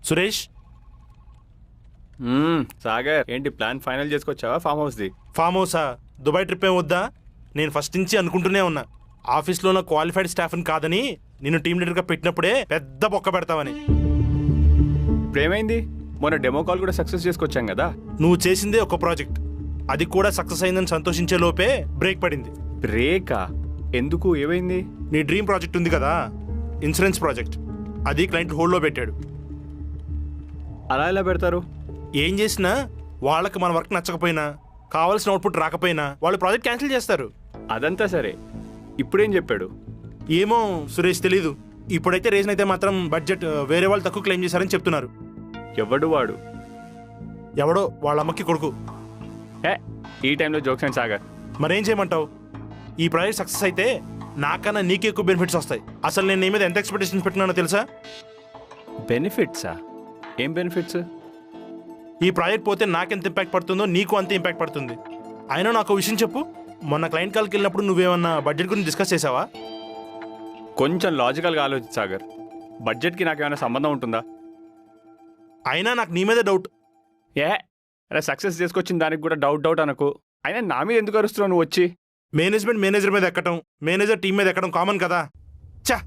సురేష్, సాగర్ ఏంటి plan final చేసుకొచ్చావా farm హౌస్ది? ఫామ్ హౌసా? దుబాయ్ ట్రిప్ ఏం వద్దా? నేను ఫస్ట్ నుంచి అనుకుంటూనే ఉన్నా, ఆఫీస్లో ఉన్న క్వాలిఫైడ్ స్టాఫ్ని కాదని నిన్ను టీం లీడర్గా పెట్టినప్పుడే పెద్ద బొక్క పెడతావని. ఇప్పుడేమైంది? మొన్న డెమో కాల్ కూడా సక్సెస్ చేసుకొచ్చాం కదా. నువ్వు చేసిందే ఒక ప్రాజెక్ట్, అది కూడా సక్సెస్ అయిందని సంతోషించే లోపే బ్రేక్ పడింది. బ్రేకా? ఎందుకు, ఏమైంది? నీ డ్రీమ్ ప్రాజెక్ట్ ఉంది కదా, ఇన్సూరెన్స్ ప్రాజెక్ట్, అది క్లయింట్ హోల్డ్లో పెట్టాడు. అలా ఎలా పెడతారు? ఏం చేసినా వాళ్ళకి మన వర్క్ నచ్చకపోయినా, కావాల్సిన అవుట్పుట్ రాకపోయినా వాళ్ళు ప్రాజెక్ట్ క్యాన్సిల్ చేస్తారు. అదంతా సరే, ఇప్పుడేం చెప్పాడు? ఏమో సురేష్, తెలీదు. ఇప్పుడైతే రీజన్ అయితే మాత్రం బడ్జెట్ వేరే వాళ్ళు తక్కువ క్లెయిమ్ చేశారని చెప్తున్నారు. ఎవడు వాడు? ఎవడో వాళ్ళ అమ్మకి కొడుకు. ఈ టైంలో జోక్స్ అండ్ సాగర్. మరేం చేయమంటావు? ఈ ప్రాజెక్ట్ సక్సెస్ అయితే నాకన్నా నీకే ఎక్కువ బెనిఫిట్స్ వస్తాయి. అసలు నేను నీ మీద ఎంత ఎక్స్పెక్టేషన్స్ పెట్టినానో తెలుసా? బెనిఫిట్సా? ఏం బెనిఫిట్స్? ఈ ప్రాజెక్ట్ పోతే నాకెంత ఇంపాక్ట్ పడుతుందో నీకు అంతే ఇంపాక్ట్ పడుతుంది. అయినా నాకు విషయం చెప్పు, మొన్న క్లయింట్ కాల్కి వెళ్ళినప్పుడు నువ్వేమన్నా బడ్జెట్ గురించి డిస్కస్ చేసావా? కొంచెం లాజికల్గా ఆలోచించు సాగర్. బడ్జెట్కి నాకేమైనా సంబంధం ఉంటుందా? అయినా నాకు నీ మీద డౌట్. అరే సక్సెస్ చేసుకొచ్చిన దానికి కూడా డౌట్ అనకు. అయినా నా మీద ఎందుకు అరుస్తున్నావు నువ్వు వచ్చి? మేనేజ్మెంట్ మేనేజర్ మీద ఎక్కడం, మేనేజర్ టీం మీద ఎక్కడం కామన్ కదా. చా